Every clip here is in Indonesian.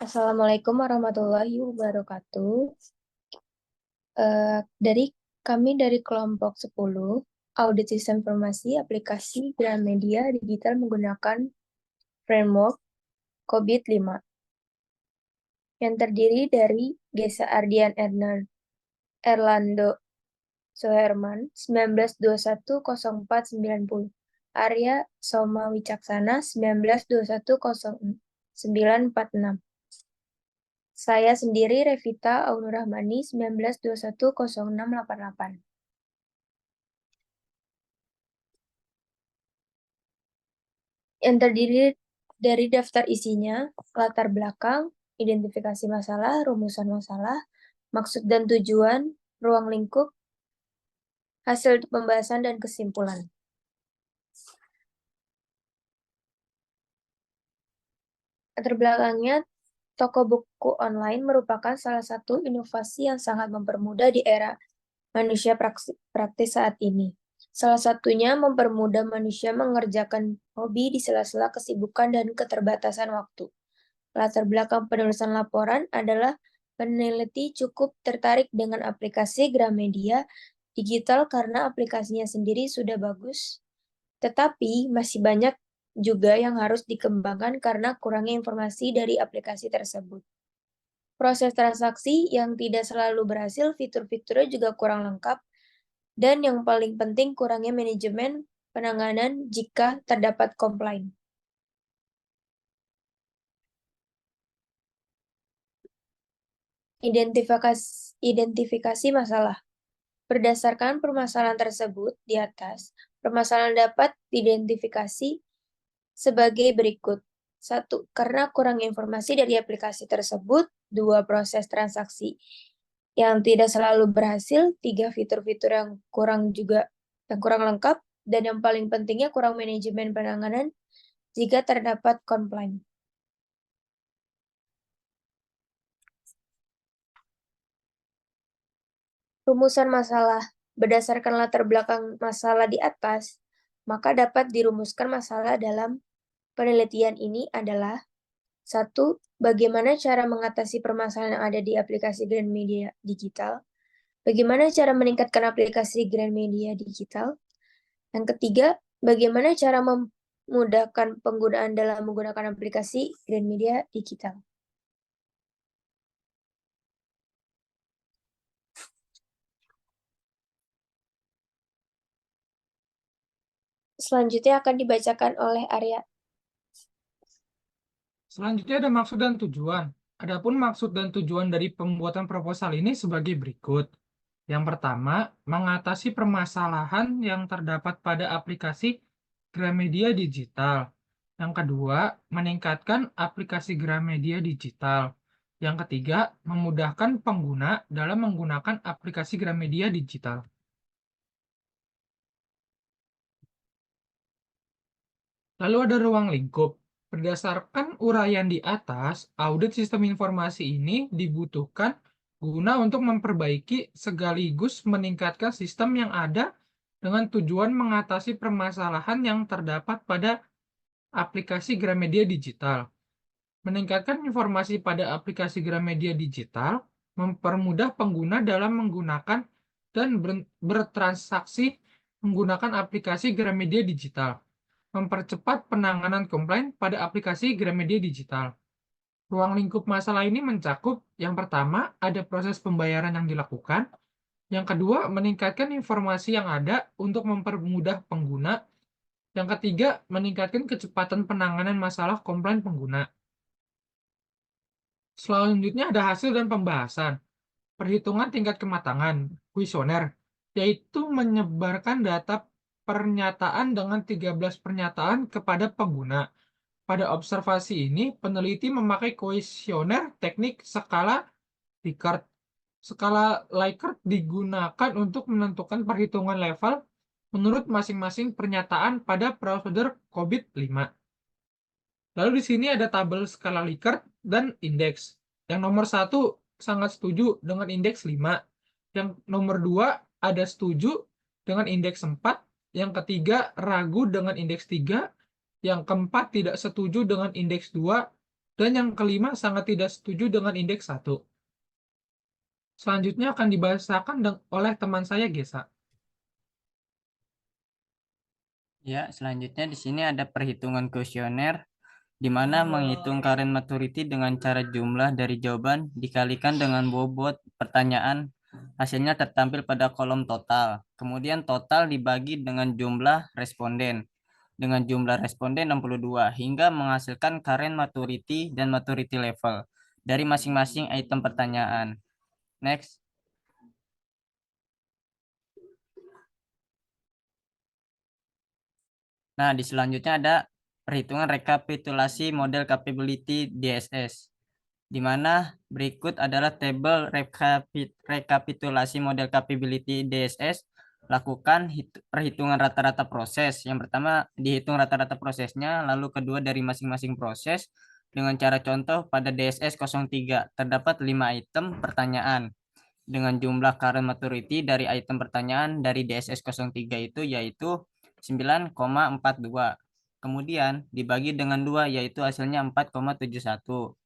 Assalamualaikum warahmatullahi wabarakatuh. Dari kami dari kelompok 10, audit sistem informasi aplikasi Gramedia Digital menggunakan framework COVID-5 yang terdiri dari Gesa Ardian Erlando Soherman 1921-04-90, Arya Soma Wicaksana 1921-0946. Saya sendiri Revita Aunurrahmani 1921-0688. Yang terdiri dari daftar isinya, latar belakang, identifikasi masalah, rumusan masalah, maksud dan tujuan, ruang lingkup, hasil pembahasan, dan kesimpulan. Latar belakangnya, toko buku online merupakan salah satu inovasi yang sangat mempermudah di era manusia praktis saat ini. Salah satunya mempermudah manusia mengerjakan hobi di sela-sela kesibukan dan keterbatasan waktu. Latar belakang penulisan laporan adalah peneliti cukup tertarik dengan aplikasi Gramedia Digital karena aplikasinya sendiri sudah bagus, tetapi masih banyak juga yang harus dikembangkan karena kurangnya informasi dari aplikasi tersebut. Proses transaksi yang tidak selalu berhasil, fitur-fiturnya juga kurang lengkap, dan yang paling penting kurangnya manajemen penanganan jika terdapat komplain. Identifikasi masalah. Berdasarkan permasalahan tersebut di atas, permasalahan dapat diidentifikasi sebagai berikut. 1. Karena kurang informasi dari aplikasi tersebut. 2. Proses transaksi yang tidak selalu berhasil. 3. Fitur-fitur yang kurang lengkap. Dan yang paling pentingnya kurang manajemen penanganan jika terdapat komplain. Rumusan masalah. Berdasarkan latar belakang masalah di atas, maka dapat dirumuskan masalah dalam penelitian ini adalah: 1. Bagaimana cara mengatasi permasalahan yang ada di aplikasi Gramedia Digital? Bagaimana cara meningkatkan aplikasi Gramedia Digital? Yang ketiga, bagaimana cara memudahkan penggunaan dalam menggunakan aplikasi Gramedia Digital? Selanjutnya akan dibacakan oleh Arya. Selanjutnya ada maksud dan tujuan. Adapun maksud dan tujuan dari pembuatan proposal ini sebagai berikut. Yang pertama, mengatasi permasalahan yang terdapat pada aplikasi Gramedia Digital. Yang kedua, meningkatkan aplikasi Gramedia Digital. Yang ketiga, memudahkan pengguna dalam menggunakan aplikasi Gramedia Digital. Lalu ada ruang lingkup. Berdasarkan uraian di atas, audit sistem informasi ini dibutuhkan guna untuk memperbaiki sekaligus meningkatkan sistem yang ada dengan tujuan mengatasi permasalahan yang terdapat pada aplikasi Gramedia Digital. Meningkatkan informasi pada aplikasi Gramedia Digital mempermudah pengguna dalam menggunakan dan bertransaksi menggunakan aplikasi Gramedia Digital. Mempercepat penanganan komplain pada aplikasi Gramedia Digital. Ruang lingkup masalah ini mencakup: yang pertama, ada proses pembayaran yang dilakukan. Yang kedua, meningkatkan informasi yang ada untuk mempermudah pengguna. Yang ketiga, meningkatkan kecepatan penanganan masalah komplain pengguna. Selanjutnya ada hasil dan pembahasan. Perhitungan tingkat kematangan, kuesioner, yaitu menyebarkan data pernyataan dengan 13 pernyataan kepada pengguna. Pada observasi ini, peneliti memakai kuesioner teknik skala Likert. Skala Likert digunakan untuk menentukan perhitungan level menurut masing-masing pernyataan pada prosedur COVID-5. Lalu di sini ada tabel skala Likert dan indeks. Yang nomor 1 sangat setuju dengan indeks 5. Yang nomor 2 ada setuju dengan indeks 4. Yang ketiga ragu dengan indeks 3. Yang keempat tidak setuju dengan indeks 2. Dan yang kelima sangat tidak setuju dengan indeks 1. Selanjutnya akan dibahasakan oleh teman saya, Gesa. Ya, selanjutnya di sini ada perhitungan kuesioner, di mana menghitung current maturity dengan cara jumlah dari jawaban dikalikan dengan bobot pertanyaan. Hasilnya tertampil pada kolom total. Kemudian total dibagi dengan jumlah responden. Dengan jumlah responden 62 hingga menghasilkan current maturity dan maturity level dari masing-masing item pertanyaan. Next. Nah, di selanjutnya ada perhitungan rekapitulasi model capability DSS, di mana berikut adalah tabel rekapitulasi model capability DSS. Lakukan perhitungan rata-rata proses. Yang pertama dihitung rata-rata prosesnya, lalu kedua dari masing-masing proses dengan cara contoh pada DSS 03 terdapat 5 item pertanyaan dengan jumlah current maturity dari item pertanyaan dari DSS 03 itu yaitu 9,42. Kemudian dibagi dengan 2 yaitu hasilnya 4,71.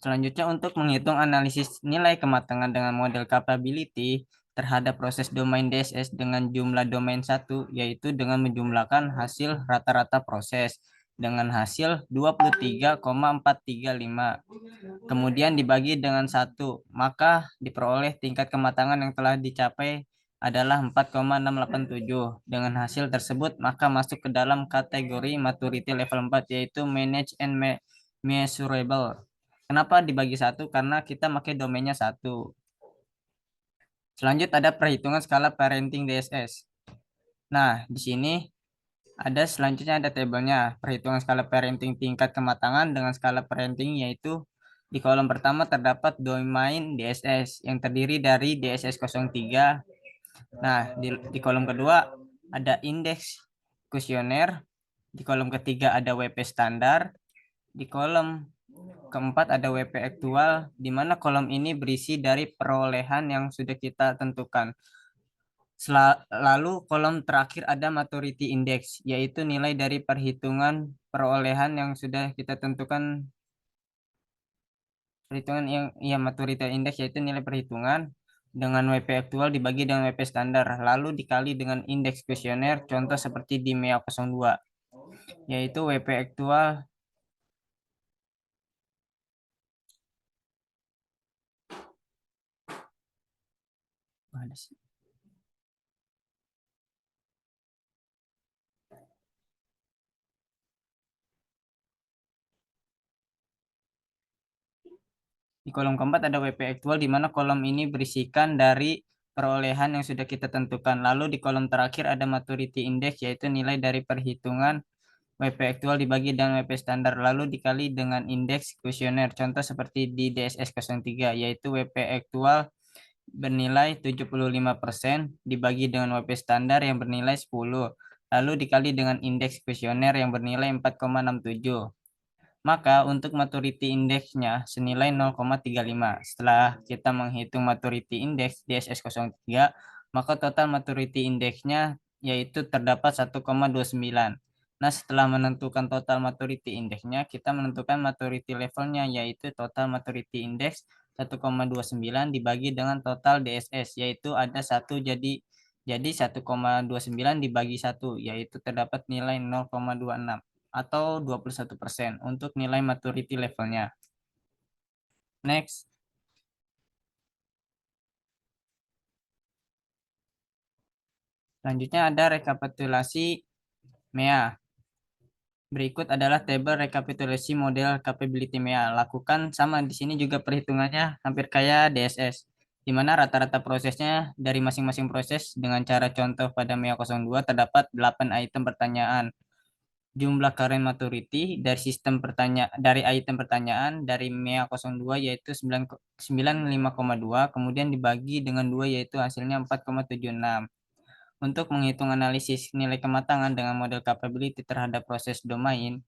Selanjutnya untuk menghitung analisis nilai kematangan dengan model capability terhadap proses domain DSS dengan jumlah domain 1 yaitu dengan menjumlahkan hasil rata-rata proses dengan hasil 23,435. Kemudian dibagi dengan 1, maka diperoleh tingkat kematangan yang telah dicapai adalah 4,687. Dengan hasil tersebut, maka masuk ke dalam kategori maturity level 4 yaitu manage and measurable. Kenapa dibagi 1? Karena kita pakai domainnya 1. Selanjutnya ada perhitungan skala parenting DSS. Nah, di sini selanjutnya ada tabelnya perhitungan skala parenting tingkat kematangan dengan skala parenting, yaitu di kolom pertama terdapat domain DSS yang terdiri dari DSS 03. Nah, di kolom kedua ada indeks kuesioner, di kolom ketiga ada WP standar, di kolom keempat ada WP aktual, di mana kolom ini berisi dari perolehan yang sudah kita tentukan. Lalu kolom terakhir ada maturity index, yaitu nilai dari perhitungan perolehan yang sudah kita tentukan. Perhitungan yang maturity index yaitu nilai perhitungan dengan WP aktual dibagi dengan WP standar, lalu dikali dengan indeks kuesioner, contoh seperti di MEA 02, yaitu WP aktual di kolom keempat ada WP aktual, di mana kolom ini berisikan dari perolehan yang sudah kita tentukan. Lalu di kolom terakhir ada maturity index, yaitu nilai dari perhitungan WP aktual dibagi dengan WP standar, lalu dikali dengan indeks kuesioner. Contoh seperti di DSS 03, yaitu WP aktual bernilai 75% dibagi dengan WP standar yang bernilai 10, lalu dikali dengan indeks kuesioner yang bernilai 4,67. Maka untuk maturity indeksnya senilai 0,35. Setelah kita menghitung maturity index DSS 03, maka total maturity indeksnya yaitu terdapat 1,29. Nah, setelah menentukan total maturity indeksnya, kita menentukan maturity levelnya yaitu total maturity index 1,29 dibagi dengan total DSS, yaitu ada 1 jadi 1,29 dibagi 1, yaitu terdapat nilai 0,26 atau 21% untuk nilai maturity levelnya. Next. Selanjutnya ada rekapitulasi MEA. Berikut adalah tabel rekapitulasi model capability MEA. Lakukan sama di sini juga perhitungannya hampir kayak DSS, di mana rata-rata prosesnya dari masing-masing proses dengan cara contoh pada MEA 02 terdapat 8 item pertanyaan. Jumlah current maturity dari item pertanyaan dari MEA 02 yaitu 95,2, kemudian dibagi dengan 2 yaitu hasilnya 4,76. Untuk menghitung analisis nilai kematangan dengan model capability terhadap proses domain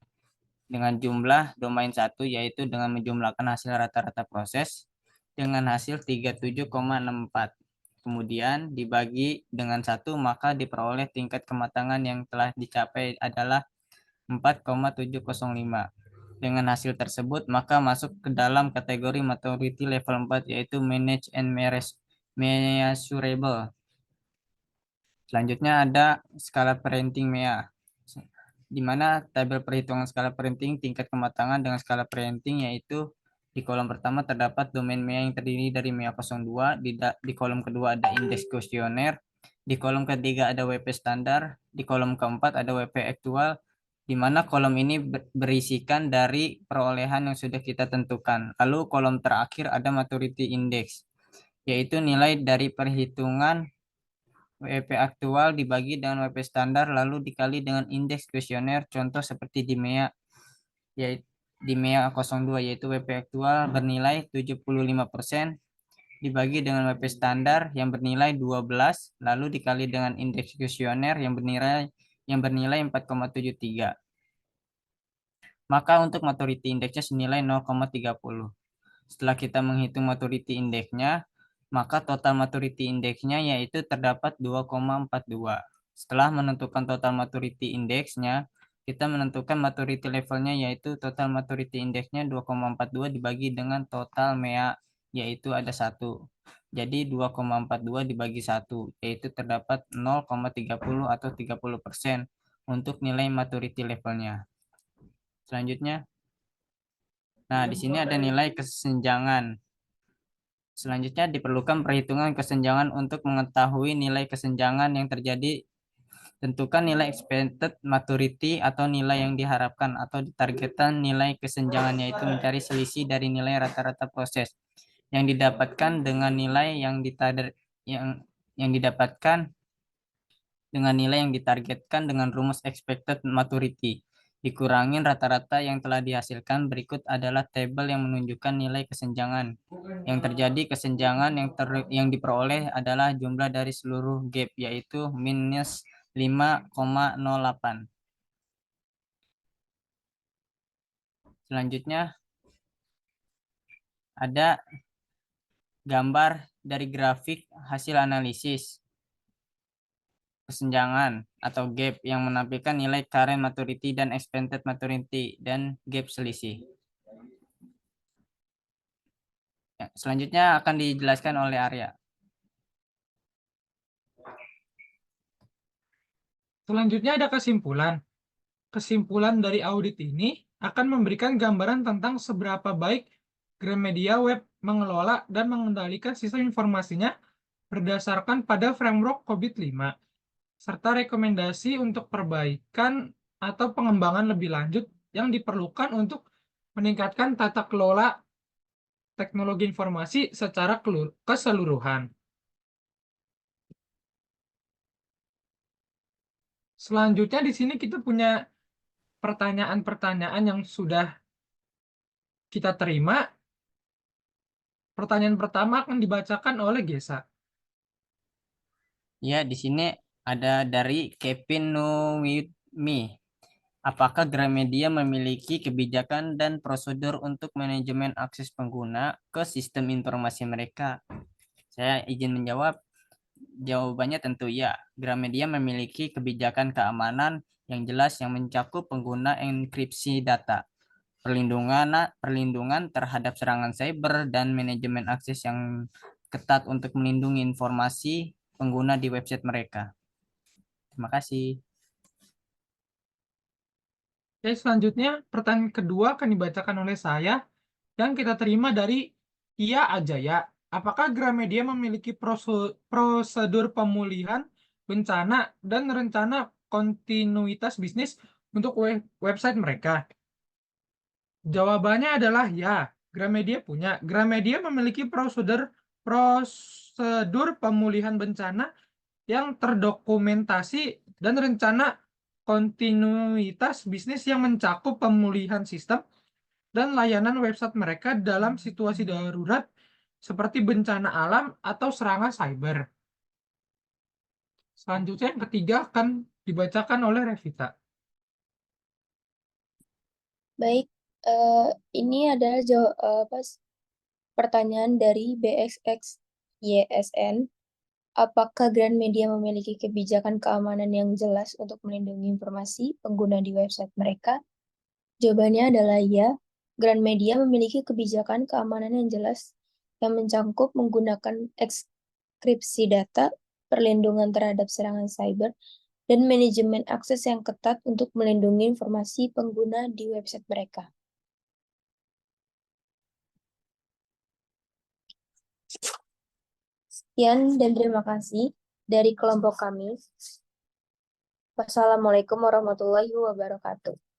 dengan jumlah domain 1 yaitu dengan menjumlahkan hasil rata-rata proses dengan hasil 37,64. Kemudian dibagi dengan 1, maka diperoleh tingkat kematangan yang telah dicapai adalah 4,705. Dengan hasil tersebut, maka masuk ke dalam kategori maturity level 4, yaitu manage and measurable. Selanjutnya ada skala parenting MEA, di mana tabel perhitungan skala parenting tingkat kematangan dengan skala parenting, yaitu di kolom pertama terdapat domain MEA yang terdiri dari MEA 02, di kolom kedua ada indeks kuesioner, di kolom ketiga ada WP standar, di kolom keempat ada WP aktual, di mana kolom ini berisikan dari perolehan yang sudah kita tentukan. Lalu kolom terakhir ada maturity index, yaitu nilai dari perhitungan WP aktual dibagi dengan WP standar lalu dikali dengan indeks kuesioner, contoh seperti di MEA, yaitu di MEA 02, yaitu WP aktual bernilai 75% dibagi dengan WP standar yang bernilai 12 lalu dikali dengan indeks kuesioner yang bernilai 4,73. Maka untuk maturity indeksnya senilai 0,30. Setelah kita menghitung maturity indeksnya, maka total maturity indeksnya yaitu terdapat 2,42. Setelah menentukan total maturity indeksnya, kita menentukan maturity levelnya yaitu total maturity indeksnya 2,42 dibagi dengan total MEA, yaitu ada 1. Jadi 2,42 dibagi 1, yaitu terdapat 0,30 atau 30% untuk nilai maturity levelnya. Selanjutnya, nah di sini ada nilai kesenjangan. Selanjutnya diperlukan perhitungan kesenjangan untuk mengetahui nilai kesenjangan yang terjadi. Tentukan nilai expected maturity atau nilai yang diharapkan atau ditargetkan nilai kesenjangan, yaitu mencari selisih dari nilai rata-rata proses yang didapatkan dengan nilai yang didapatkan dengan nilai yang ditargetkan dengan rumus expected maturity. Dikurangin rata-rata yang telah dihasilkan. Berikut adalah tabel yang menunjukkan nilai kesenjangan. Yang terjadi kesenjangan yang diperoleh adalah jumlah dari seluruh gap, yaitu minus 5,08. Selanjutnya ada gambar dari grafik hasil analisis kesenjangan atau gap yang menampilkan nilai current maturity dan expected maturity dan gap selisih. Selanjutnya akan dijelaskan oleh Arya. Selanjutnya ada kesimpulan. Kesimpulan dari audit ini akan memberikan gambaran tentang seberapa baik Gramedia Web mengelola dan mengendalikan sistem informasinya berdasarkan pada framework COVID-5, serta rekomendasi untuk perbaikan atau pengembangan lebih lanjut yang diperlukan untuk meningkatkan tata kelola teknologi informasi secara keseluruhan. Selanjutnya di sini kita punya pertanyaan-pertanyaan yang sudah kita terima. Pertanyaan pertama akan dibacakan oleh Gesa. Ya, di sini ada dari Kevin Nuwitmi. Apakah Gramedia memiliki kebijakan dan prosedur untuk manajemen akses pengguna ke sistem informasi mereka? Saya izin menjawab. Jawabannya tentu ya. Gramedia memiliki kebijakan keamanan yang jelas yang mencakup pengguna enkripsi data, perlindungan terhadap serangan cyber, dan manajemen akses yang ketat untuk melindungi informasi pengguna di website mereka. Terima kasih. Oke, selanjutnya pertanyaan kedua akan dibacakan oleh saya yang kita terima dari Ia Ajaya. Apakah Gramedia memiliki prosedur pemulihan bencana dan rencana kontinuitas bisnis untuk website mereka? Jawabannya adalah ya, Gramedia punya. Gramedia memiliki prosedur pemulihan bencana yang terdokumentasi dan rencana kontinuitas bisnis yang mencakup pemulihan sistem dan layanan website mereka dalam situasi darurat seperti bencana alam atau serangan cyber. Selanjutnya yang ketiga akan dibacakan oleh Revita. Baik, ini adalah pertanyaan dari BXX YSN. Apakah Gramedia memiliki kebijakan keamanan yang jelas untuk melindungi informasi pengguna di website mereka? Jawabannya adalah ya. Gramedia memiliki kebijakan keamanan yang jelas yang mencakup menggunakan enkripsi data, perlindungan terhadap serangan cyber, dan manajemen akses yang ketat untuk melindungi informasi pengguna di website mereka. Sekian dan terima kasih dari kelompok kami. Wassalamualaikum warahmatullahi wabarakatuh.